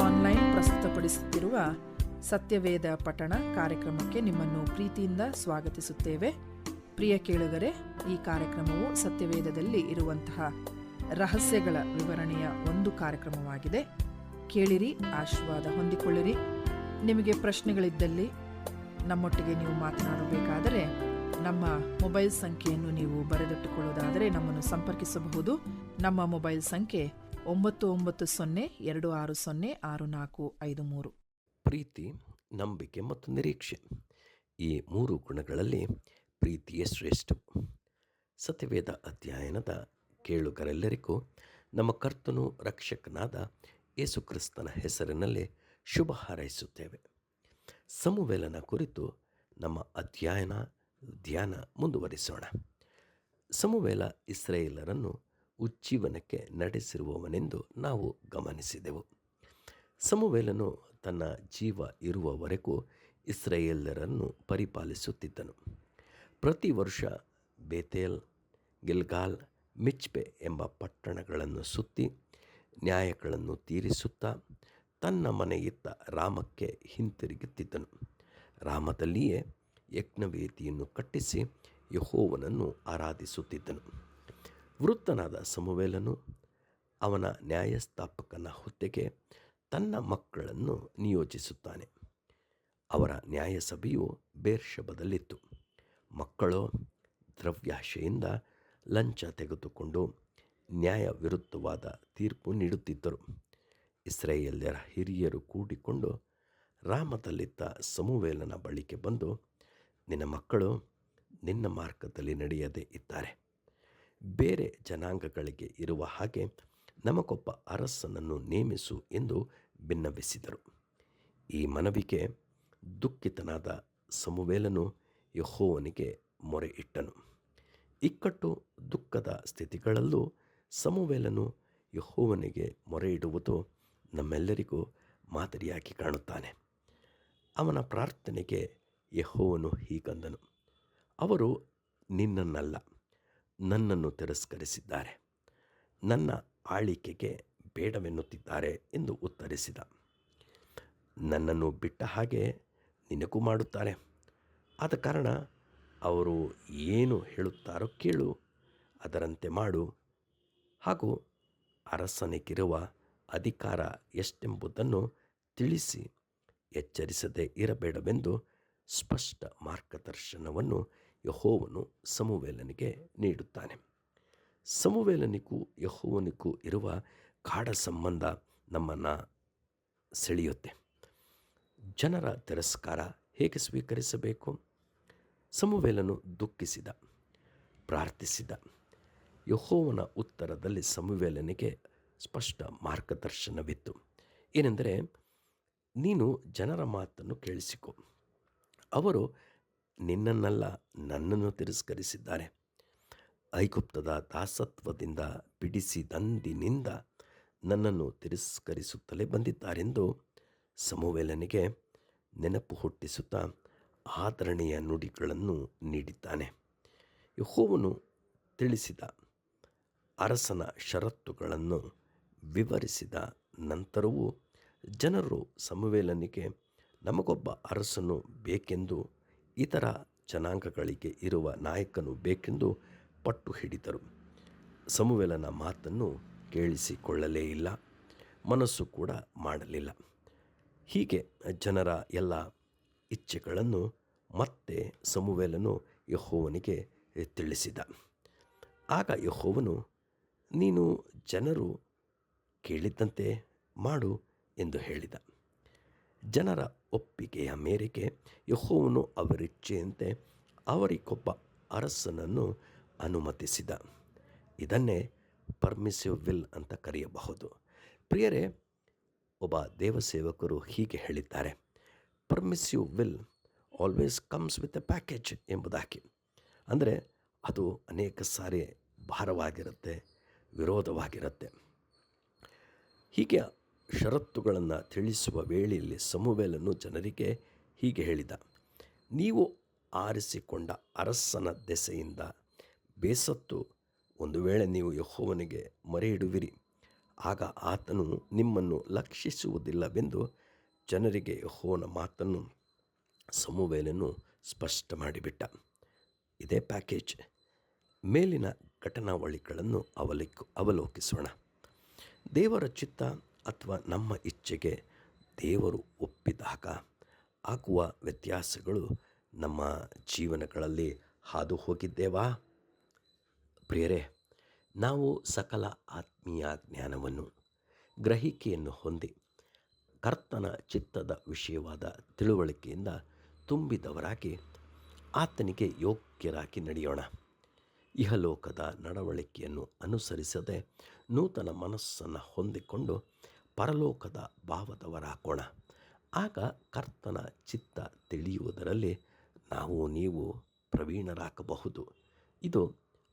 Online ಪ್ರಸ್ತುತಪಡಿಸುತ್ತಿರುವ ಸತ್ಯವೇದ ಪಠಣ ಕಾರ್ಯಕ್ರಮಕ್ಕೆ ನಿಮ್ಮನ್ನು ಪ್ರೀತಿಯಿಂದ ಸ್ವಾಗತಿಸುತ್ತೇವೆ. ಪ್ರಿಯ ಕೇಳುಗರೆ, ಈ ಕಾರ್ಯಕ್ರಮವು ಸತ್ಯವೇದದಲ್ಲಿ ಇರುವಂತಹ ರಹಸ್ಯಗಳ ವಿವರಣೆಯ ಒಂದು ಕಾರ್ಯಕ್ರಮವಾಗಿದೆ. ಕೇಳಿರಿ, ಆಶೀರ್ವಾದ ಹೊಂದಿಕೊಳ್ಳಿರಿ. ನಿಮಗೆ ಪ್ರಶ್ನೆಗಳಿದ್ದಲ್ಲಿ ನಮ್ಮೊಟ್ಟಿಗೆ ನೀವು ಮಾತನಾಡಬೇಕಾದರೆ ನಮ್ಮ ಮೊಬೈಲ್ ಸಂಖ್ಯೆಯನ್ನು ನೀವು ಬರೆದಿಟ್ಟುಕೊಳ್ಳುವುದಾದರೆ ನಮ್ಮನ್ನು ಸಂಪರ್ಕಿಸಬಹುದು. ನಮ್ಮ ಮೊಬೈಲ್ ಸಂಖ್ಯೆ 9902606453. ಪ್ರೀತಿ, ನಂಬಿಕೆ ಮತ್ತು ನಿರೀಕ್ಷೆ, ಈ ಮೂರು ಗುಣಗಳಲ್ಲಿ ಪ್ರೀತಿಯೇ ಶ್ರೇಷ್ಠವು. ಸತ್ಯವೇದ ಅಧ್ಯಯನದ ಕೇಳುಗರೆಲ್ಲರಿಗೂ ನಮ್ಮ ಕರ್ತನು ರಕ್ಷಕನಾದ ಯೇಸುಕ್ರಿಸ್ತನ ಹೆಸರಿನಲ್ಲಿ ಶುಭ ಹಾರೈಸುತ್ತೇವೆ. ಸಮುವೇಲನ ಕುರಿತು ನಮ್ಮ ಧ್ಯಾನ ಮುಂದುವರಿಸೋಣ. ಸಮುವೇಲ ಇಸ್ರಾಯೇಲರನ್ನು ಉಜ್ಜೀವನಕ್ಕೆ ನಡೆಸಿರುವವನೆಂದು ನಾವು ಗಮನಿಸಿದೆವು. ಸಮುವೇಲನು ತನ್ನ ಜೀವ ಇರುವವರೆಗೂ ಇಸ್ರಾಯೇಲರನ್ನು ಪರಿಪಾಲಿಸುತ್ತಿದ್ದನು. ಪ್ರತಿ ವರ್ಷ ಬೇತೇಲ್, ಗಿಲ್ಗಾಲ್, ಮಿಚ್ಪೆ ಎಂಬ ಪಟ್ಟಣಗಳನ್ನು ಸುತ್ತಿ ನ್ಯಾಯಗಳನ್ನು ತೀರಿಸುತ್ತಾ ತನ್ನ ಮನೆಯಿದ್ದ ರಾಮಕ್ಕೆ ಹಿಂತಿರುಗುತ್ತಿದ್ದನು. ರಾಮದಲ್ಲಿಯೇ ಯಜ್ಞವೇದಿಯನ್ನು ಕಟ್ಟಿಸಿ ಯೆಹೋವನನ್ನು ಆರಾಧಿಸುತ್ತಿದ್ದನು. ವೃದ್ಧನಾದ ಸಮುವೇಲನು ಅವನ ನ್ಯಾಯಸ್ಥಾಪಕನ ಹುದ್ದೆಗೆ ತನ್ನ ಮಕ್ಕಳನ್ನು ನಿಯೋಜಿಸುತ್ತಾನೆ. ಅವರ ನ್ಯಾಯಸಭೆಯು ಬೇರ್ಷೆಬದಲ್ಲಿತ್ತು. ಮಕ್ಕಳು ದ್ರವ್ಯಾಶೆಯಿಂದ ಲಂಚ ತೆಗೆದುಕೊಂಡು ನ್ಯಾಯ ವಿರುದ್ಧವಾದ ತೀರ್ಪು ನೀಡುತ್ತಿದ್ದರು. ಇಸ್ರಾಯೇಲ್ಯರ ಹಿರಿಯರು ಕೂಡಿಕೊಂಡು ರಾಮದಲ್ಲಿದ್ದ ಸಮುವೇಲನ ಬಳಿಗೆ ಬಂದು, ನಿನ್ನ ಮಕ್ಕಳು ನಿನ್ನ ಮಾರ್ಗದಲ್ಲಿ ನಡೆಯದೇ ಇದ್ದಾರೆ. ಬೇರೆ ಜನಾಂಗಗಳಿಗೆ ಇರುವ ಹಾಗೆ ನಮಗೊಬ್ಬ ಅರಸನನ್ನು ನೇಮಿಸು ಎಂದು ಬಿನ್ನವಿಸಿದರು. ಈ ಮನವಿಗೆ ದುಃಖಿತನಾದ ಸಮುವೇಲನು ಯೆಹೋವನಿಗೆ ಮೊರೆ ಇಟ್ಟನು. ಇಕ್ಕಟ್ಟು ದುಃಖದ ಸ್ಥಿತಿಗಳಲ್ಲೂ ಸಮುವೇಲನು ಯೆಹೋವನಿಗೆ ಮೊರೆ ಇಡುವುದು ನಮ್ಮೆಲ್ಲರಿಗೂ ಮಾದರಿಯಾಗಿ ಕಾಣುತ್ತಾನೆ. ಅವನ ಪ್ರಾರ್ಥನೆಗೆ ಯೆಹೋವನು ಹೀಗಂದನು, ಅವರು ನಿನ್ನನ್ನಲ್ಲ ನನ್ನನ್ನು ತಿರಸ್ಕರಿಸಿದ್ದಾರೆ, ನನ್ನ ಆಳಿಕೆಗೆ ಬೇಡವೆನ್ನುತ್ತಿದ್ದಾರೆ ಎಂದು ಉತ್ತರಿಸಿದ. ನನ್ನನ್ನು ಬಿಟ್ಟ ಹಾಗೆ ನಿನಗೂ ಮಾಡುತ್ತಾರೆ. ಆದ ಕಾರಣ ಅವರು ಏನು ಹೇಳುತ್ತಾರೋ ಕೇಳು, ಅದರಂತೆ ಮಾಡು. ಹಾಗೂ ಅರಸನಿಗಿರುವ ಅಧಿಕಾರ ಎಷ್ಟೆಂಬುದನ್ನು ತಿಳಿಸಿ ಎಚ್ಚರಿಸದೇ ಇರಬೇಡವೆಂದು ಸ್ಪಷ್ಟ ಮಾರ್ಗದರ್ಶನವನ್ನು ಯೆಹೋವನು ಸಮುವೇಲನಿಗೆ ನೀಡುತ್ತಾನೆ. ಸಮುವೇಲನಿಗೂ ಯೆಹೋವನಿಗೂ ಇರುವ ಗಾಢ ಸಂಬಂಧ ನಮ್ಮನ್ನು ಸೆಳೆಯುತ್ತೆ. ಜನರ ತಿರಸ್ಕಾರ ಹೇಗೆ ಸ್ವೀಕರಿಸಬೇಕು? ಸಮುವೇಲನು ದುಃಖಿಸಿದ, ಪ್ರಾರ್ಥಿಸಿದ. ಯೆಹೋವನ ಉತ್ತರದಲ್ಲಿ ಸಮುವೇಲನಿಗೆ ಸ್ಪಷ್ಟ ಮಾರ್ಗದರ್ಶನವಿತ್ತು. ಏನೆಂದರೆ, ನೀನು ಜನರ ಮಾತನ್ನು ಕೇಳಿಸಿಕೊ. ಅವರು ನಿನ್ನನ್ನಲ್ಲ ನನ್ನನ್ನು ತಿರಸ್ಕರಿಸಿದ್ದಾರೆ. ಐಗುಪ್ತದ ದಾಸತ್ವದಿಂದ ಬಿಡಿಸಿದಂದಿನಿಂದ ನನ್ನನ್ನು ತಿರಸ್ಕರಿಸುತ್ತಲೇ ಬಂದಿದ್ದಾರೆಂದು ಸಮುವೇಲನಿಗೆ ನೆನಪು ಹುಟ್ಟಿಸುತ್ತಾ ಆದರಣೆಯ ನುಡಿಗಳನ್ನು ನೀಡಿದ್ದಾನೆ. ಯೆಹೋವನು ತಿಳಿಸಿದ ಅರಸನ ಷರತ್ತುಗಳನ್ನು ವಿವರಿಸಿದ ನಂತರವೂ ಜನರು ಸಮುವೇಲನಿಗೆ ನಮಗೊಬ್ಬ ಅರಸನು ಬೇಕೆಂದು, ಇತರ ಜನಾಂಗಗಳಿಗೆ ಇರುವ ನಾಯಕನು ಬೇಕೆಂದು ಪಟ್ಟು ಹಿಡಿದರು. ಸಮುವೇಲನ ಮಾತನ್ನು ಕೇಳಿಸಿಕೊಳ್ಳಲೇ ಇಲ್ಲ, ಮನಸ್ಸು ಕೂಡ ಮಾಡಲಿಲ್ಲ. ಹೀಗೆ ಜನರ ಎಲ್ಲ ಇಚ್ಛೆಗಳನ್ನು ಮತ್ತೆ ಸಮುವೇಲನು ಯೆಹೋವನಿಗೆ ತಿಳಿಸಿದ. ಆಗ ಯೆಹೋವನು, ನೀನು ಜನರು ಕೇಳಿದ್ದಂತೆ ಮಾಡು ಎಂದು ಹೇಳಿದ. ಜನರ ಒಪ್ಪಿಗೆಯ ಮೇರೆಗೆ ಯೆಹೋವನು ಅವರಿಚ್ಛೆಯಂತೆ ಅವರಿಗೊಬ್ಬ ಅರಸನನ್ನು ಅನುಮತಿಸಿದ. ಇದನ್ನೇ ಪರ್ಮಿಸಿವ್ ವಿಲ್ ಅಂತ ಕರೆಯಬಹುದು. ಪ್ರಿಯರೇ, ಒಬ್ಬ ದೇವಸೇವಕರು ಹೀಗೆ ಹೇಳಿದ್ದಾರೆ, permissive will always comes with a package ಎಂಬುದಾಗಿ. ಅಂದರೆ ಅದು ಅನೇಕ ಸಾರಿ ಭಾರವಾಗಿರುತ್ತೆ, ವಿರೋಧವಾಗಿರುತ್ತೆ. ಹೀಗೆ ಷರತ್ತುಗಳನ್ನು ತಿಳಿಸುವ ವೇಳೆಯಲ್ಲಿ ಸಮುವೇಲನು ಜನರಿಗೆ ಹೀಗೆ ಹೇಳಿದ, ನೀವು ಆರಿಸಿಕೊಂಡ ಅರಸನ ದೆಸೆಯಿಂದ ಬೇಸತ್ತು ಒಂದು ವೇಳೆ ನೀವು ಯೆಹೋವನಿಗೆ ಮೊರೆ ಇಡುವಿರಿ, ಆಗ ಆತನು ನಿಮ್ಮನ್ನು ಲಕ್ಷಿಸುವುದಿಲ್ಲವೆಂದು ಜನರಿಗೆ ಯೆಹೋವನ ಮಾತನ್ನು ಸಮುವೇಲನು ಸ್ಪಷ್ಟ ಮಾಡಿಬಿಟ್ಟ. ಇದೇ ಪ್ಯಾಕೇಜ್. ಮೇಲಿನ ಘಟನಾವಳಿಗಳನ್ನು ಅವಲೋಕಿಸೋಣ. ದೇವರ ಚಿತ್ತ ಅಥವಾ ನಮ್ಮ ಇಚ್ಛೆಗೆ ದೇವರು ಒಪ್ಪಿದಾಗ ಆಗುವ ವ್ಯತ್ಯಾಸಗಳು ನಮ್ಮ ಜೀವನಗಳಲ್ಲಿ ಹಾದು ಹೋಗಿದ್ದೇವಾ? ಪ್ರಿಯರೇ, ನಾವು ಸಕಲ ಆತ್ಮೀಯ ಜ್ಞಾನವನ್ನು, ಗ್ರಹಿಕೆಯನ್ನು ಹೊಂದಿ ಕರ್ತನ ಚಿತ್ತದ ವಿಷಯವಾದ ತಿಳುವಳಿಕೆಯಿಂದ ತುಂಬಿದವರಾಗಿ ಆತನಿಗೆ ಯೋಗ್ಯರಾಗಿ ನಡೆಯೋಣ. ಇಹಲೋಕದ ನಡವಳಿಕೆಯನ್ನು ಅನುಸರಿಸದೆ ನೂತನ ಮನಸ್ಸನ್ನು ಹೊಂದಿಕೊಂಡು ಪರಲೋಕದ ಭಾವದವರಾಗೋಣ. ಆಗ ಕರ್ತನ ಚಿತ್ತ ತಿಳಿಯುವುದರಲ್ಲಿ ನೀವು ಪ್ರವೀಣರಾಗಬಹುದು. ಇದು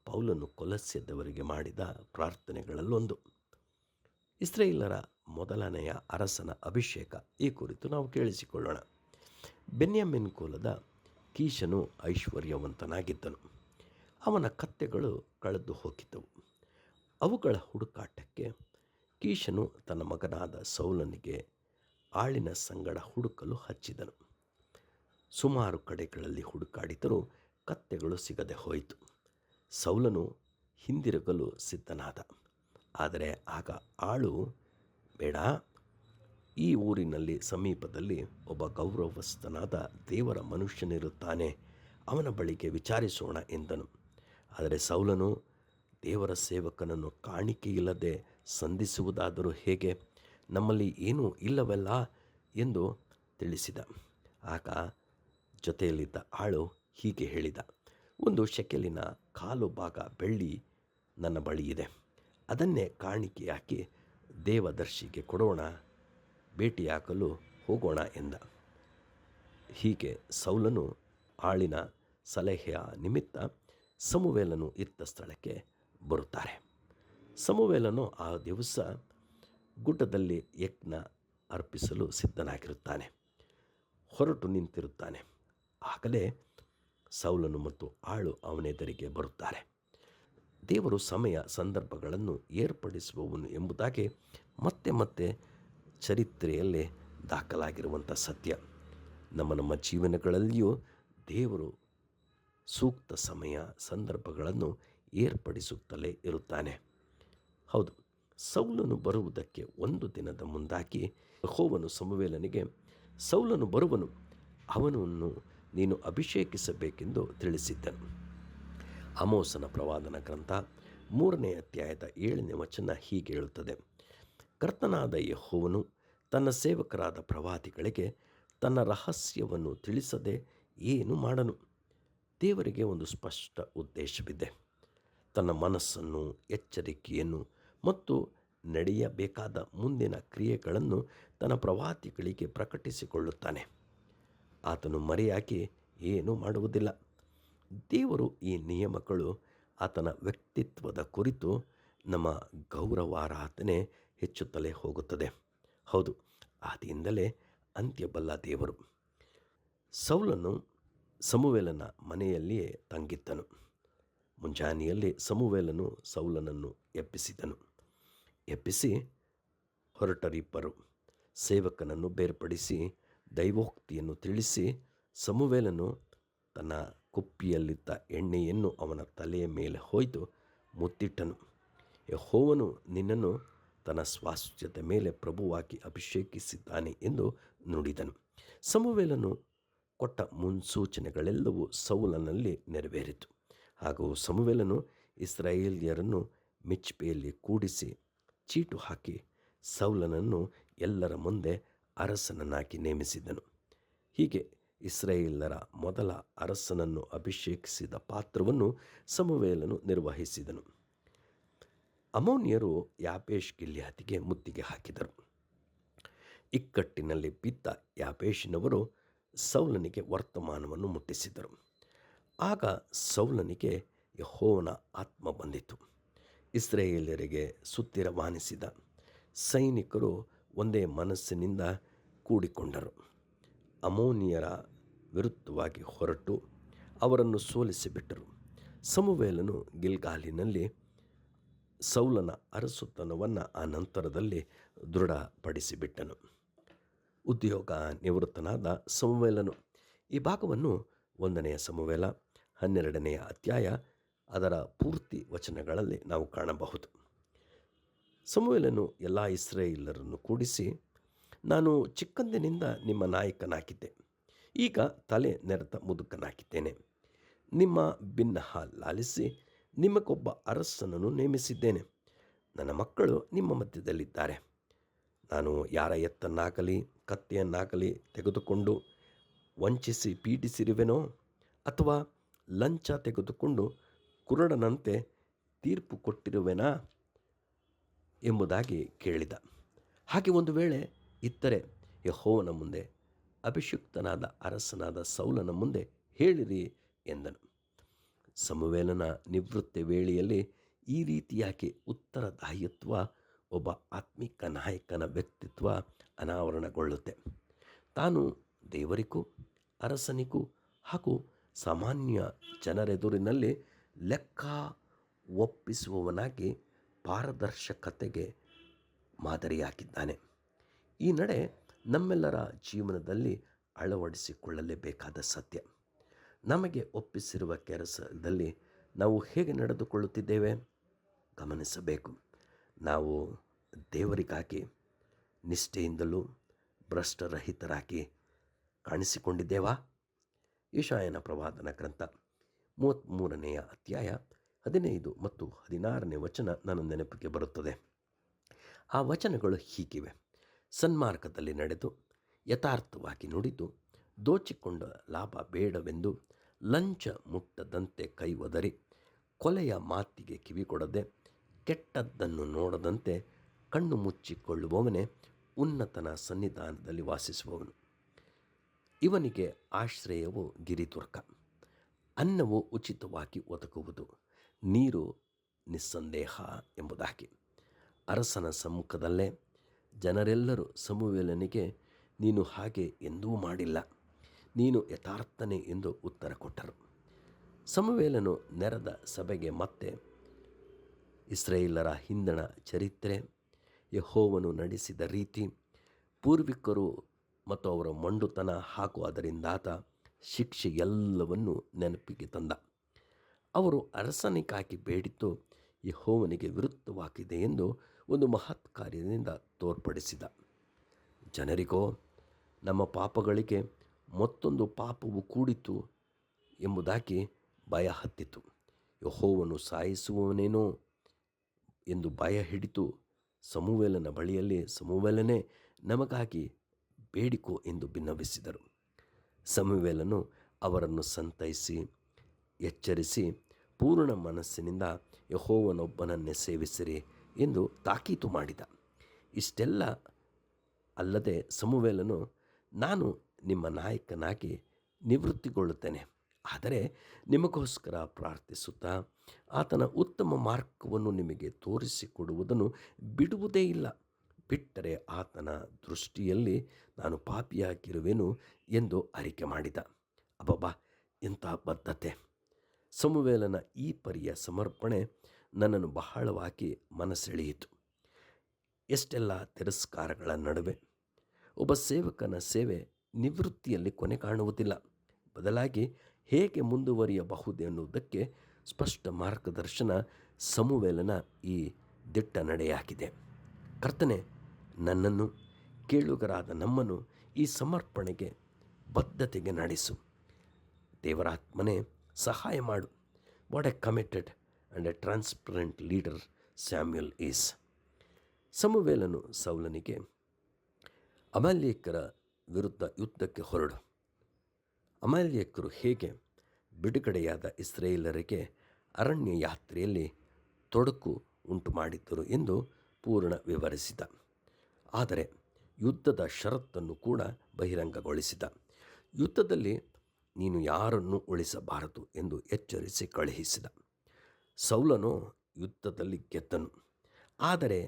ಪೌಲನು ಕೊಲಸ್ಯದವರಿಗೆ ಮಾಡಿದ ಪ್ರಾರ್ಥನೆಗಳಲ್ಲೊಂದು. ಇಸ್ರಾಯೇಲರ ಮೊದಲನೆಯ ಅರಸನ ಅಭಿಷೇಕ ಈ ಕುರಿತು ನಾವು ಕೇಳಿಸಿಕೊಳ್ಳೋಣ. ಬೆನ್ಯಾಮೀನ್ ಕುಲದ ಕೀಷನು ಐಶ್ವರ್ಯವಂತನಾಗಿದ್ದನು. ಅವನ ಕತ್ತೆಗಳು ಕಳೆದು ಹೋಗಿದ್ದವು. ಅವುಗಳ ಹುಡುಕಾಟಕ್ಕೆ ಕೀಷನು ತನ್ನ ಮಗನಾದ ಸೌಲನಿಗೆ ಆಳಿನ ಸಂಗಡ ಹುಡುಕಲು ಹಚ್ಚಿದನು. ಸುಮಾರು ಕಡೆಗಳಲ್ಲಿ ಹುಡುಕಾಡಿದರೂ ಕತ್ತೆಗಳು ಸಿಗದೆ ಹೋಯಿತು. ಸೌಲನು ಹಿಂದಿರುಗಲು ಸಿದ್ಧನಾದ. ಆದರೆ ಆಗ ಆಳು, ಬೇಡ, ಈ ಊರಿನಲ್ಲಿ ಸಮೀಪದಲ್ಲಿ ಒಬ್ಬ ಗೌರವಸ್ಥನಾದ ದೇವರ ಮನುಷ್ಯನಿರುತ್ತಾನೆ, ಅವನ ಬಳಿಗೆ ವಿಚಾರಿಸೋಣ ಎಂದನು. ಆದರೆ ಸೌಲನು, ದೇವರ ಸೇವಕನನ್ನು ಕಾಣಿಕೆಯಿಲ್ಲದೆ ಸಂಧಿಸುವುದಾದರೂ ಹೇಗೆ? ನಮ್ಮಲ್ಲಿ ಏನೂ ಇಲ್ಲವಲ್ಲ ಎಂದು ತಿಳಿಸಿದ. ಆಗ ಜೊತೆಯಲ್ಲಿದ್ದ ಆಳು ಹೀಗೆ ಹೇಳಿದ, ಒಂದು ಶೆಕೆಲಿನ 1/4 ಭಾಗ ಬೆಳ್ಳಿ ನನ್ನ ಬಳಿ ಇದೆ, ಅದನ್ನೇ ಕಾಣಿಕೆಯಾಗಿ ದೇವದರ್ಶಿಗೆ ಕೊಡೋಣ, ಭೇಟಿಯಾಗಲು ಹೋಗೋಣ ಎಂದ. ಹೀಗೆ ಸೌಲನು ಆಳಿನ ಸಲಹೆಯ ನಿಮಿತ್ತ ಸಮುವೇಲನು ಇದ್ದ ಸ್ಥಳಕ್ಕೆ ಬರುತ್ತಾರೆ. ಸಮುವೇಲನು ಆ ದಿವಸ ಗುಡ್ಡದಲ್ಲಿ ಯಜ್ಞ ಅರ್ಪಿಸಲು ಸಿದ್ಧನಾಗಿರುತ್ತಾನೆ. ಹೊರಟು ನಿಂತಿರುತ್ತಾನೆ. ಆಗಲೇ ಸೌಲನು ಮತ್ತು ಆಳು ಅವನೆದುರಿಗೆ ಬರುತ್ತಾರೆ. ದೇವರು ಸಮಯ ಸಂದರ್ಭಗಳನ್ನು ಏರ್ಪಡಿಸುವವನು ಎಂಬುದಾಗಿ ಮತ್ತೆ ಮತ್ತೆ ಚರಿತ್ರೆಯಲ್ಲೇ ದಾಖಲಾಗಿರುವಂಥ ಸತ್ಯ. ನಮ್ಮ ಜೀವನಗಳಲ್ಲಿಯೂ ದೇವರು ಸೂಕ್ತ ಸಮಯ ಸಂದರ್ಭಗಳನ್ನು ಏರ್ಪಡಿಸುತ್ತಲೇ ಇರುತ್ತಾನೆ. ಹೌದು, ಸೌಲನು ಬರುವುದಕ್ಕೆ ಒಂದು ದಿನದ ಮುಂದಾಗಿ ಯೆಹೋವನು ಸಮುವೇಲನಿಗೆ, ಸೌಲನು ಬರುವನು, ಅವನನ್ನು ನೀನು ಅಭಿಷೇಕಿಸಬೇಕೆಂದು ತಿಳಿಸಿದ್ದನು. ಆಮೋಸನ ಪ್ರವಾದನ ಗ್ರಂಥ 3ನೇ ಅಧ್ಯಾಯದ 7ನೇ ವಚನ ಹೀಗೆ ಹೇಳುತ್ತದೆ, ಕರ್ತನಾದ ಯೆಹೋವನು ತನ್ನ ಸೇವಕರಾದ ಪ್ರವಾದಿಗಳಿಗೆ ತನ್ನ ರಹಸ್ಯವನ್ನು ತಿಳಿಸದೆ ಏನು ಮಾಡನು? ದೇವರಿಗೆ ಒಂದು ಸ್ಪಷ್ಟ ಉದ್ದೇಶವಿದೆ. ತನ್ನ ಮನಸ್ಸನ್ನು, ಎಚ್ಚರಿಕೆಯನ್ನು ಮತ್ತು ನಡೆಯಬೇಕಾದ ಮುಂದಿನ ಕ್ರಿಯೆಗಳನ್ನು ತನ್ನ ಪ್ರವಾದಿಗಳಿಗೆ ಪ್ರಕಟಿಸಿಕೊಳ್ಳುತ್ತಾನೆ. ಆತನು ಮರೆಯಾಗಿ ಏನೂ ಮಾಡುವುದಿಲ್ಲ. ದೇವರು ಈ ನಿಯಮಗಳು ಆತನ ವ್ಯಕ್ತಿತ್ವದ ಕುರಿತು ನಮ್ಮ ಗೌರವಾರಾಧನೆ ಹೆಚ್ಚುತ್ತಲೇ ಹೋಗುತ್ತದೆ. ಹೌದು, ಆದಿಯಿಂದಲೇ ಅಂತ್ಯಬಲ್ಲ ದೇವರು. ಸೌಲನು ಸಮುವೇಲನ ಮನೆಯಲ್ಲಿಯೇ ತಂಗಿದ್ದನು. ಮುಂಜಾನೆಯಲ್ಲಿ ಸಮುವೇಲನು ಸೌಲನನ್ನು ಎಬ್ಬಿಸಿ ಹೊರಟರಿಬ್ಬರು. ಸೇವಕನನ್ನು ಬೇರ್ಪಡಿಸಿ ದೈವೋಕ್ತಿಯನ್ನು ತಿಳಿಸಿ ಸಮುವೇಲನು ತನ್ನ ಕುಪ್ಪಿಯಲ್ಲಿದ್ದ ಎಣ್ಣೆಯನ್ನು ಅವನ ತಲೆಯ ಮೇಲೆ ಹೊಯ್ದು ಮುತ್ತಿಟ್ಟನು. ಯೆಹೋವನು ನಿನ್ನನ್ನು ತನ್ನ ಸ್ವಾಸ್ಥ್ಯದ ಮೇಲೆ ಪ್ರಭುವಾಗಿ ಅಭಿಷೇಕಿಸಿದ್ದಾನೆ ಎಂದು ನುಡಿದನು. ಸಮುವೇಲನು ಕೊಟ್ಟ ಮುನ್ಸೂಚನೆಗಳೆಲ್ಲವೂ ಸೌಲನಲ್ಲಿ ನೆರವೇರಿತು. ಹಾಗೂ ಸಮುವೇಲನು ಇಸ್ರಾಯೇಲ್ಯರನ್ನು ಮಿಚ್ಪೆಯಲ್ಲಿ ಕೂಡಿಸಿ ಚೀಟು ಹಾಕಿ ಸೌಲನನ್ನು ಎಲ್ಲರ ಮುಂದೆ ಅರಸನನ್ನಾಗಿ ನೇಮಿಸಿದನು. ಹೀಗೆ ಇಸ್ರಾಯೇಲರ ಮೊದಲ ಅರಸನನ್ನು ಅಭಿಷೇಕಿಸಿದ ಪಾತ್ರವನ್ನು ಸಮುವೇಲನು ನಿರ್ವಹಿಸಿದನು. ಅಮ್ಮೋನಿಯರು ಯಾಬೇಷ್ ಗಿಲ್ಯಾದಿಗೆ ಮುತ್ತಿಗೆ ಹಾಕಿದರು. ಇಕ್ಕಟ್ಟಿನಲ್ಲಿ ಬಿದ್ದ ಯಾಬೇಷಿನವರು ಸೌಲನಿಗೆ ವರ್ತಮಾನವನ್ನು ಮುಟ್ಟಿಸಿದರು. ಆಗ ಸೌಲನಿಗೆ ಯೆಹೋವನ ಆತ್ಮ ಬಂದಿತು. ಇಸ್ರಾಯೇಲ್ಯರಿಗೆ ಸುತ್ತಿರವಾನಿಸಿದ ಸೈನಿಕರು ಒಂದೇ ಮನಸ್ಸಿನಿಂದ ಕೂಡಿಕೊಂಡರು. ಅಮ್ಮೋನಿಯರ ವಿರುದ್ಧವಾಗಿ ಹೊರಟು ಅವರನ್ನು ಸೋಲಿಸಿಬಿಟ್ಟರು. ಸಮುವೇಲನು ಗಿಲ್ಗಾಲಿನಲ್ಲಿ ಸೌಲನ ಅರಸುತನವನ್ನು ಆ ನಂತರದಲ್ಲಿ ದೃಢಪಡಿಸಿಬಿಟ್ಟನು. ಉದ್ಯೋಗ ನಿವೃತ್ತನಾದ ಸಮುವೇಲನು. ಈ ಭಾಗವನ್ನು 1ನೇ ಸಮುವೇಲ 12ನೇ ಅಧ್ಯಾಯ ಅದರ ಪೂರ್ತಿ ವಚನಗಳಲ್ಲಿ ನಾವು ಕಾಣಬಹುದು. ಸಮುವೇಲನು ಎಲ್ಲ ಇಸ್ರಾಯೇಲರನ್ನು ಕೂಡಿಸಿ, ನಾನು ಚಿಕ್ಕಂದಿನಿಂದ ನಿಮ್ಮ ನಾಯಕನಾಗಿದ್ದೆ, ಈಗ ತಲೆ ನೆರೆತ ಮುದುಕನಾಗಿದ್ದೇನೆ. ನಿಮ್ಮ ಬಿನ್ನಹ ಲಾಲಿಸಿ ನಿಮಗೊಬ್ಬ ಅರಸನನ್ನು ನೇಮಿಸಿದ್ದೇನೆ. ನನ್ನ ಮಕ್ಕಳು ನಿಮ್ಮ ಮಧ್ಯದಲ್ಲಿದ್ದಾರೆ. ನಾನು ಯಾರ ಎತ್ತನ್ನಾಗಲಿ ಕತ್ತಿಯನ್ನಾಗಲಿ ತೆಗೆದುಕೊಂಡು ವಂಚಿಸಿ ಪೀಡಿಸಿರುವೆನೋ, ಅಥವಾ ಲಂಚ ತೆಗೆದುಕೊಂಡು ಕುರುಡನಂತೆ ತೀರ್ಪು ಕೊಟ್ಟಿರುವೆನಾ ಎಂಬುದಾಗಿ ಕೇಳಿದ. ಹಾಗೆ ಒಂದು ವೇಳೆ ಇದ್ದರೆ ಯೆಹೋವನ ಮುಂದೆ, ಅಭಿಷಿಕ್ತನಾದ ಅರಸನಾದ ಸೌಲನ ಮುಂದೆ ಹೇಳಿರಿ ಎಂದನು. ಸಮುವೇಲನ ನಿವೃತ್ತಿ ವೇಳೆಯಲ್ಲಿ ಈ ರೀತಿಯಾಗಿ ಉತ್ತರದಾಯಿತ್ವ, ಒಬ್ಬ ಆತ್ಮಿಕ ನಾಯಕನ ವ್ಯಕ್ತಿತ್ವ ಅನಾವರಣಗೊಳ್ಳುತ್ತೆ. ತಾನು ದೇವರಿಗೂ ಅರಸನಿಗೂ ಹಾಗೂ ಸಾಮಾನ್ಯ ಜನರೆದುರಿನಲ್ಲಿ ಲೆಕ್ಕ ಒಪ್ಪಿಸುವವನಾಗಿ ಪಾರದರ್ಶಕತೆಗೆ ಮಾದರಿಯಾಗಿದ್ದಾನೆ. ಈ ನಡೆ ನಮ್ಮೆಲ್ಲರ ಜೀವನದಲ್ಲಿ ಅಳವಡಿಸಿಕೊಳ್ಳಲೇಬೇಕಾದ ಸತ್ಯ. ನಮಗೆ ಒಪ್ಪಿಸಿರುವ ಕೆಲಸದಲ್ಲಿ ನಾವು ಹೇಗೆ ನಡೆದುಕೊಳ್ಳುತ್ತಿದ್ದೇವೆ ಗಮನಿಸಬೇಕು. ನಾವು ದೇವರಿಗಾಗಿ ನಿಷ್ಠೆಯಿಂದಲೂ ಭ್ರಷ್ಟರಹಿತರಾಗಿ ಕಾಣಿಸಿಕೊಂಡಿದ್ದೇವಾ? ಯೆಶಾಯನ ಪ್ರವಾದನ ಗ್ರಂಥ 33ನೇ ಅಧ್ಯಾಯ 15 ಮತ್ತು 16ನೇ ವಚನ ನನ್ನ ನೆನಪಿಗೆ ಬರುತ್ತದೆ. ಆ ವಚನಗಳು ಹೀಗಿವೆ: ಸನ್ಮಾರ್ಗದಲ್ಲಿ ನಡೆದು ಯಥಾರ್ಥವಾಗಿ ನುಡಿದು ದೋಚಿಕೊಂಡ ಲಾಭ ಬೇಡವೆಂದು ಲಂಚ ಮುಟ್ಟದಂತೆ ಕೈ ಒದರಿ ಕೊಲೆಯ ಮಾತಿಗೆ ಕಿವಿಕೊಡದೆ ಕೆಟ್ಟದ್ದನ್ನು ನೋಡದಂತೆ ಕಣ್ಣು ಮುಚ್ಚಿಕೊಳ್ಳುವವನೇ ಉನ್ನತನ ಸನ್ನಿಧಾನದಲ್ಲಿ ವಾಸಿಸುವವನು. ಇವನಿಗೆ ಆಶ್ರಯವು ಗಿರಿದುರ್ಗ, ಅನ್ನವು ಉಚಿತವಾಗಿ ಒದಗುವುದು, ನೀರು ನಿಸ್ಸಂದೇಹ ಎಂಬುದಾಗಿ. ಅರಸನ ಸಮ್ಮುಖದಲ್ಲೇ ಜನರೆಲ್ಲರೂ ಸಮುವೇಲನಿಗೆ, ನೀನು ಹಾಗೆ ಎಂದೂ ಮಾಡಿಲ್ಲ, ನೀನು ಯಥಾರ್ಥನೇ ಎಂದು ಉತ್ತರ ಕೊಟ್ಟರು. ಸಮುವೇಲನು ನೆರೆದ ಸಭೆಗೆ ಮತ್ತೆ ಇಸ್ರಾಯೇಲರ ಹಿಂದಣ ಚರಿತ್ರೆ, ಯೆಹೋವನು ನಡೆಸಿದ ರೀತಿ, ಪೂರ್ವಿಕರು ಮತ್ತು ಅವರ ಮೊಂಡುತನ ಹಾಗೂ ಅದರಿಂದಾದ ಶಿಕ್ಷೆ ಎಲ್ಲವನ್ನೂ ನೆನಪಿಗೆ ತಂದ. ಅವರು ಅರಸನಿಗಾಗಿ ಬೇಡಿದ್ದು ಯೆಹೋವನಿಗೆ ವಿರುದ್ಧವಾಗಿದೆ ಎಂದು ಒಂದು ಮಹತ್ ಕಾರ್ಯದಿಂದ ತೋರ್ಪಡಿಸಿದ. ಜನರಿಗೋ ನಮ್ಮ ಪಾಪಗಳಿಗೆ ಮತ್ತೊಂದು ಪಾಪವು ಕೂಡಿತು ಎಂಬುದಾಗಿ ಭಯ ಹತ್ತಿತು. ಯೆಹೋವನು ಸಾಯಿಸುವವನೇನೋ ಎಂದು ಭಯ ಹಿಡಿತು ಸಮುವೇಲನ ಬಳಿಯಲ್ಲಿ, ಸಮುವೇಲನೇ ನಮಗಾಗಿ ಬೇಡಿಕೋ ಎಂದು ಬಿನ್ನವಿಸಿದರು. ಸಮುವೇಲನು ಅವರನ್ನು ಸಂತೈಸಿ ಎಚ್ಚರಿಸಿ, ಪೂರ್ಣ ಮನಸ್ಸಿನಿಂದ ಯೆಹೋವನೊಬ್ಬನನ್ನೇ ಸೇವಿಸಿರಿ ಎಂದು ತಾಕೀತು ಮಾಡಿದ. ಇಷ್ಟೆಲ್ಲ ಅಲ್ಲದೆ ಸಮುವೇಲನು, ನಾನು ನಿಮ್ಮ ನಾಯಕನಾಗಿ ನಿವೃತ್ತಿಗೊಳ್ಳುತ್ತೇನೆ, ಆದರೆ ನಿಮಗೋಸ್ಕರ ಪ್ರಾರ್ಥಿಸುತ್ತಾ ಆತನ ಉತ್ತಮ ಮಾರ್ಗವನ್ನು ನಿಮಗೆ ತೋರಿಸಿಕೊಡುವುದನ್ನು ಬಿಡುವುದೇ ಇಲ್ಲ. ಬಿಟ್ಟರೆ ಆತನ ದೃಷ್ಟಿಯಲ್ಲಿ ನಾನು ಪಾಪಿಯಾಗಿರುವೆನು ಎಂದು ಅರಿಕೆ ಮಾಡಿದ. ಅಬ್ಬಬ್ಬಾ, ಎಂಥ ಬದ್ಧತೆ! ಸಮುವೇಲನ ಈ ಪರಿಯ ಸಮರ್ಪಣೆ ನನ್ನನ್ನು ಬಹಳವಾಗಿ ಮನಸೆಳೆಯಿತು. ಎಷ್ಟೆಲ್ಲ ತಿರಸ್ಕಾರಗಳ ನಡುವೆ ಒಬ್ಬ ಸೇವಕನ ಸೇವೆ ನಿವೃತ್ತಿಯಲ್ಲಿ ಕೊನೆ ಕಾಣುವುದಿಲ್ಲ, ಬದಲಾಗಿ ಹೇಗೆ ಮುಂದುವರಿಯಬಹುದೆನ್ನುವುದಕ್ಕೆ ಸ್ಪಷ್ಟ ಮಾರ್ಗದರ್ಶನ ಸಮುವೇಲನ ಈ ದಿಟ್ಟ ನಡೆಯಾಗಿದೆ. ಕರ್ತನೆ, ನನ್ನನ್ನು, ಕೇಳುಗರಾದ ನಮ್ಮನ್ನು ಈ ಸಮರ್ಪಣೆಗೆ ಬದ್ಧತೆಗೆ ನಡೆಸು. ದೇವರಾತ್ಮನೇ ಸಹಾಯ ಮಾಡು. What A committed and A transparent leader Samuel is. ಸಮುವೇಲನು ಸೌಲನಿಗೆ, ಅಮಾಲೇಕ್ಯರ ವಿರುದ್ಧ ಯುದ್ಧಕ್ಕೆ ಹೊರಡು. ಅಮಾಲೇಕ್ಯರು ಹೇಗೆ ಬಿಡುಗಡೆಯಾದ ಇಸ್ರಾಯೇಲರಿಗೆ ಅರಣ್ಯ ಯಾತ್ರೆಯಲ್ಲಿ ತೊಡಕು ಉಂಟು ಮಾಡಿದ್ದರು ಎಂದು ಪೂರ್ಣ ವಿವರಿಸಿದ. ಆದರೆ ಯುದ್ಧದ ಷರತ್ತನ್ನು ಕೂಡ ಬಹಿರಂಗಗೊಳಿಸಿದ. ಯುದ್ಧದಲ್ಲಿ ನೀನು ಯಾರನ್ನೂ ಉಳಿಸಬಾರದು ಎಂದು ಎಚ್ಚರಿಸಿ ಕಳುಹಿಸಿದ. ಸೌಲನು ಯುದ್ಧದಲ್ಲಿ ಗೆದ್ದನು, ಆದರೆ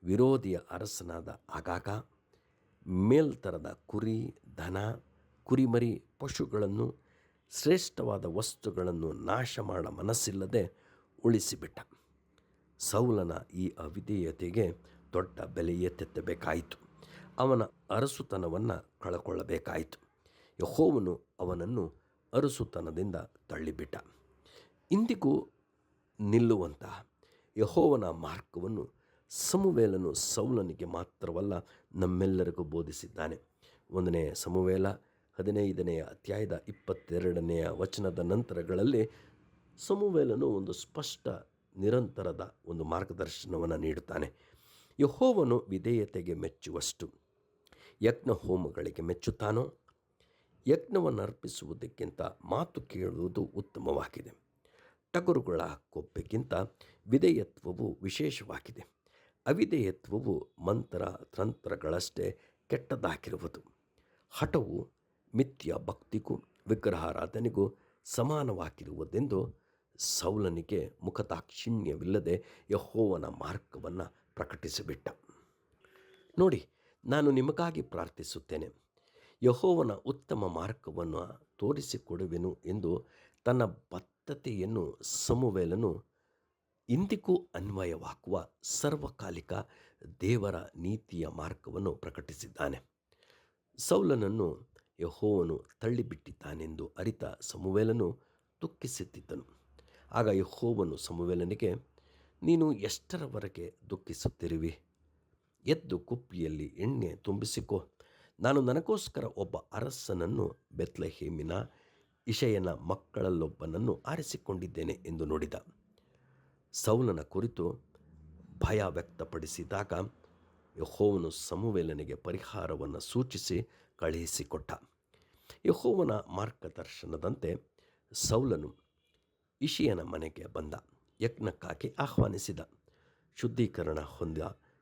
ವಿರೋಧಿಯ ಅರಸನಾದ ಆಗಾಗ ಮೇಲ್ತರದ ಕುರಿ, ದನ, ಕುರಿಮರಿ, ಪಶುಗಳನ್ನು, ಶ್ರೇಷ್ಠವಾದ ವಸ್ತುಗಳನ್ನು ನಾಶ ಮಾಡ ಮನಸ್ಸಿಲ್ಲದೆ ಉಳಿಸಿಬಿಟ್ಟ. ಸೌಲನ ಈ ಅವಿಧೇಯತೆಗೆ ದೊಡ್ಡ ಬೆಲೆಯೇ ತೆತ್ತಬೇಕಾಯಿತು. ಅವನ ಅರಸುತನವನ್ನು ಕಳಕೊಳ್ಳಬೇಕಾಯಿತು. ಯೆಹೋವನು ಅವನನ್ನು ಅರಸುತನದಿಂದ ತಳ್ಳಿಬಿಟ್ಟ. ಇಂದಿಗೂ ನಿಲ್ಲುವಂತಹ ಯೆಹೋವನ ಮಾರ್ಗವನ್ನು ಸಮುವೇಲನು ಸೌಲನಿಗೆ ಮಾತ್ರವಲ್ಲ ನಮ್ಮೆಲ್ಲರಿಗೂ ಬೋಧಿಸಿದ್ದಾನೆ. 1 ಸಮುವೇಲ 15ನೇ ಅಧ್ಯಾಯದ 22ನೇ ವಚನದ ನಂತರಗಳಲ್ಲಿ ಸಮುವೇಲನು ಒಂದು ಸ್ಪಷ್ಟ ನಿರಂತರದ ಒಂದು ಮಾರ್ಗದರ್ಶನವನ್ನು ನೀಡುತ್ತಾನೆ. ಯೆಹೋವನು ವಿಧೇಯತೆಗೆ ಮೆಚ್ಚುವಷ್ಟು ಯಜ್ಞ ಹೋಮಗಳಿಗೆ ಮೆಚ್ಚುತ್ತಾನೋ? ಯಜ್ಞವನ್ನು ಅರ್ಪಿಸುವುದಕ್ಕಿಂತ ಮಾತು ಕೇಳುವುದು ಉತ್ತಮವಾಗಿದೆ. ಟಗರುಗಳ ಕೊಬ್ಬೆಗಿಂತ ವಿಧೇಯತ್ವವು ವಿಶೇಷವಾಗಿದೆ. ಅವಿಧೇಯತ್ವವು ಮಂತ್ರ ತಂತ್ರಗಳಷ್ಟೇ ಕೆಟ್ಟದಾಗಿರುವುದು. ಹಠವು ಮಿಥ್ಯ ಭಕ್ತಿಗೂ ವಿಗ್ರಹಾರಾಧನೆಗೂ ಸಮಾನವಾಗಿರುವುದೆಂದು ಸೌಲನಿಗೆ ಮುಖದಾಕ್ಷಿಣ್ಯವಿಲ್ಲದೆ ಯೆಹೋವನ ಮಾರ್ಗವನ್ನು ಪ್ರಕಟಿಸಿಬಿಟ್ಟ. ನೋಡಿ, ನಾನು ನಿಮಗಾಗಿ ಪ್ರಾರ್ಥಿಸುತ್ತೇನೆ. ಯೆಹೋವನ ಉತ್ತಮ ಮಾರ್ಗವನ್ನು ತೋರಿಸಿಕೊಡುವೆನು ಎಂದು ತನ್ನ ಬದ್ಧತೆಯನ್ನು ಸಮುವೇಲನು ಇಂದಿಗೂ ಅನ್ವಯವಾಗುವ ಸರ್ವಕಾಲಿಕ ದೇವರ ನೀತಿಯ ಮಾರ್ಗವನ್ನು ಪ್ರಕಟಿಸಿದ್ದಾನೆ. ಸೌಲನನ್ನು ಯೆಹೋವನು ತಳ್ಳಿಬಿಟ್ಟಿದ್ದಾನೆಂದು ಅರಿತ ಸಮುವೇಲನು ದುಃಖಿಸುತ್ತಿದ್ದನು. ಆಗ ಯೆಹೋವನು ಸಮುವೇಲನಿಗೆ, ನೀನು ಎಷ್ಟರವರೆಗೆ ದುಃಖಿಸುತ್ತಿರುವಿ? ಎದ್ದು ಕುಪ್ಪಿಯಲ್ಲಿ ಎಣ್ಣೆ ತುಂಬಿಸಿಕೋ. ನಾನು ನನಗೋಸ್ಕರ ಒಬ್ಬ ಅರಸನನ್ನು ಬೆತ್ಲೆಹೇಮಿನ ಇಷಯನ ಮಕ್ಕಳಲ್ಲೊಬ್ಬನನ್ನು ಆರಿಸಿಕೊಂಡಿದ್ದೇನೆ ಎಂದು ನುಡಿದ. ಸೌಲನ ಕುರಿತು ಭಯ ವ್ಯಕ್ತಪಡಿಸಿದಾಗ ಯೆಹೋವನು ಸಮುವೇಲನಿಗೆ ಪರಿಹಾರವನ್ನು ಸೂಚಿಸಿ ಕಳುಹಿಸಿಕೊಟ್ಟ. ಯೆಹೋವನ ಮಾರ್ಗದರ್ಶನದಂತೆ ಸೌಲನು ಇಷಯನ ಮನೆಗೆ ಬಂದ. ಯಜ್ಞಕ್ಕಾಗಿ ಆಹ್ವಾನಿಸಿದ. ಶುದ್ಧೀಕರಣ ಹೊಂದ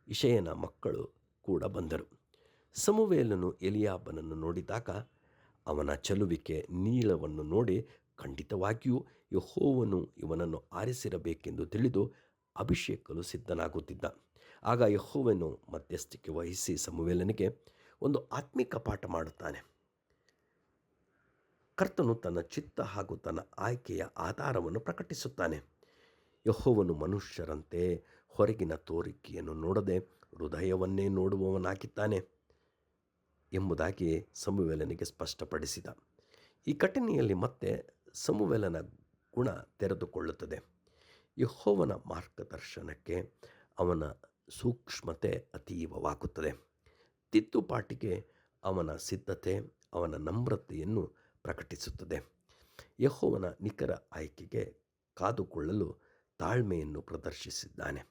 ಇಷಯನ ಮಕ್ಕಳು ಕೂಡ ಬಂದರು. ಸಮುವೇಲನು ಎಲಿಯಾಬನನ್ನು ನೋಡಿದಾಗ ಅವನ ಚೆಲುವಿಕೆ ನೀಳವನ್ನು ನೋಡಿ ಖಂಡಿತವಾಗಿಯೂ ಯೆಹೋವನು ಇವನನ್ನು ಆರಿಸಿರಬೇಕೆಂದು ತಿಳಿದು ಅಭಿಷೇಕಲು ಸಿದ್ಧನಾಗುತ್ತಿದ್ದ. ಆಗ ಯೆಹೋವನು ಮಧ್ಯಸ್ಥಿಕೆ ವಹಿಸಿ ಸಮುವೇಲನಿಗೆ ಒಂದು ಆತ್ಮಿಕ ಪಾಠ ಮಾಡುತ್ತಾನೆ. ಕರ್ತನು ತನ್ನ ಚಿತ್ತ ಹಾಗೂ ತನ್ನ ಆಯ್ಕೆಯ ಆಧಾರವನ್ನು ಪ್ರಕಟಿಸುತ್ತಾನೆ. ಯೆಹೋವನು ಮನುಷ್ಯರಂತೆ ಹೊರಗಿನ ತೋರಿಕೆಯನ್ನು ನೋಡದೆ ಹೃದಯವನ್ನೇ ನೋಡುವವನಾಗಿದ್ದಾನೆ ಎಂಬುದಾಗಿ ಸಮುವೇಲನಿಗೆ ಸ್ಪಷ್ಟಪಡಿಸಿದ. ಈ ಘಟನೆಯಲ್ಲಿ ಮತ್ತೆ ಸಮುವೇಲನ ಗುಣ ತೆರೆದುಕೊಳ್ಳುತ್ತದೆ. ಯೆಹೋವನ ಮಾರ್ಗದರ್ಶನಕ್ಕೆ ಅವನ ಸೂಕ್ಷ್ಮತೆ ಅತೀವವಾಗುತ್ತದೆ. ತಿದ್ದುಪಾಟಿಗೆ ಅವನ ಸಿದ್ಧತೆ ಅವನ ನಮ್ರತೆಯನ್ನು ಪ್ರಕಟಿಸುತ್ತದೆ. ಯೆಹೋವನ ನಿಖರ ಆಯ್ಕೆಗೆ ಕಾದುಕೊಳ್ಳಲು ತಾಳ್ಮೆಯನ್ನು ಪ್ರದರ್ಶಿಸಿದ್ದಾನೆ.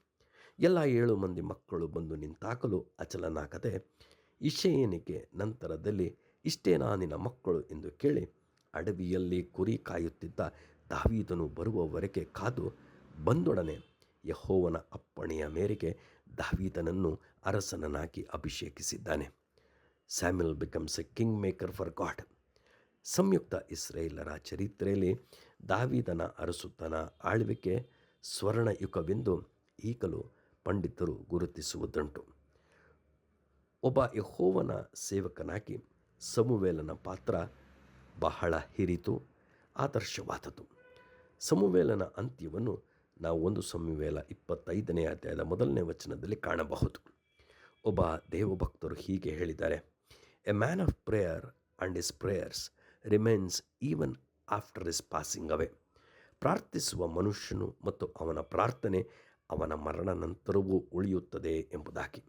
ಎಲ್ಲ 7 ಮಂದಿ ಮಕ್ಕಳು ಬಂದು ನಿಂತಾಗಲೂ ಅಚಲನಾಗದೆ ಇಷಯನಿಗೆ ನಂತರದಲ್ಲಿ ಇಷ್ಟೇನಾ ನಿನ್ನ ಮಕ್ಕಳು ಎಂದು ಕೇಳಿ ಅಡವಿಯಲ್ಲಿ ಕುರಿ ಕಾಯುತ್ತಿದ್ದ ದಾವೀದನು ಬರುವವರೆಗೆ ಕಾದು ಬಂದೊಡನೆ ಯೆಹೋವನ ಅಪ್ಪಣೆಯ ಮೇರೆಗೆ ದಾವೀದನನ್ನು ಅರಸನನ್ನಾಗಿ ಅಭಿಷೇಕಿಸಿದ್ದಾನೆ. Samuel becomes a king maker for God. ಸಂಯುಕ್ತ ಇಸ್ರೇಲರ ಚರಿತ್ರೆಯಲ್ಲಿ ದಾವೀದನ ಅರಸುತನ ಆಳ್ವಿಕೆ ಸ್ವರ್ಣಯುಗವೆಂದು ಈಗಲೂ ಪಂಡಿತರು ಗುರುತಿಸುವುದುಂಟು. ಒಬ್ಬ ಯೆಹೋವನ ಸೇವಕನಾಗಿ ಸಮುವೇಲನ ಪಾತ್ರ ಬಹಳ ಹಿರಿತು ಆದರ್ಶವಾದದ್ದು. ಸಮುವೇಲನ ಅಂತ್ಯವನ್ನು ನಾವು 1 ಸಮುವೇಲ 25ನೇ ಅಧ್ಯಾಯದ 1ನೇ ವಚನದಲ್ಲಿ ಕಾಣಬಹುದು. ಒಬ್ಬ ದೇವಭಕ್ತರು ಹೀಗೆ ಹೇಳಿದ್ದಾರೆ: a man of prayer and his prayers remains even after his passing away. ಪ್ರಾರ್ಥಿಸುವ ಮನುಷ್ಯನು ಮತ್ತು ಅವನ ಪ್ರಾರ್ಥನೆ ಅವನ ಮರಣ ನಂತರವೂ ಉಳಿಯುತ್ತದೆ ಎಂಬುದಾಗಿ.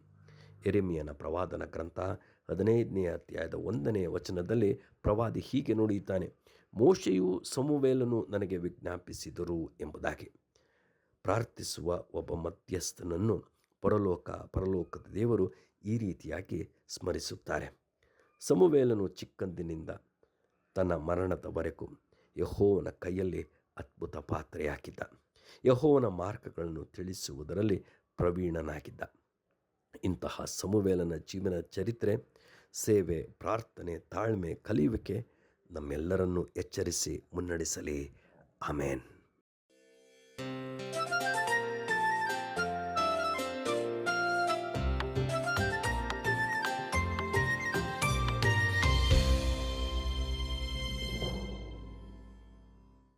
ಯೆರೆಮೀಯನ ಪ್ರವಾದನ ಗ್ರಂಥ 15ನೇ ಅಧ್ಯಾಯದ 1ನೇ ವಚನದಲ್ಲಿ ಪ್ರವಾದಿ ಹೀಗೆ ನುಡಿಯುತ್ತಾನೆ: ಮೋಶೆಯೂ ಸಮುವೇಲನು ನನಗೆ ವಿಜ್ಞಾಪಿಸಿದರು ಎಂಬುದಾಗಿ. ಪ್ರಾರ್ಥಿಸುವ ಒಬ್ಬ ಮಧ್ಯಸ್ಥನನ್ನು ಪರಲೋಕದ ದೇವರು ಈ ರೀತಿಯಾಗಿ ಸ್ಮರಿಸುತ್ತಾರೆ. ಸಮುವೇಲನು ಚಿಕ್ಕಂದಿನಿಂದ ತನ್ನ ಮರಣದವರೆಗೂ ಯೆಹೋವನ ಕೈಯಲ್ಲಿ ಅದ್ಭುತ ಪಾತ್ರೆಯಾಗಿದ್ದ. ಯೆಹೋವನ ಮಾರ್ಗಗಳನ್ನು ತಿಳಿಸುವುದರಲ್ಲಿ ಪ್ರವೀಣನಾಗಿದ್ದ. ಇಂತಹ ಸಮುವೇಲನ ಜೀವನ ಚರಿತ್ರೆ, ಸೇವೆ, ಪ್ರಾರ್ಥನೆ, ತಾಳ್ಮೆ, ಕಲಿಯುವಿಕೆ ನಮ್ಮೆಲ್ಲರನ್ನೂ ಎಚ್ಚರಿಸಿ ಮುನ್ನಡೆಸಲಿ. ಆಮೇನ್.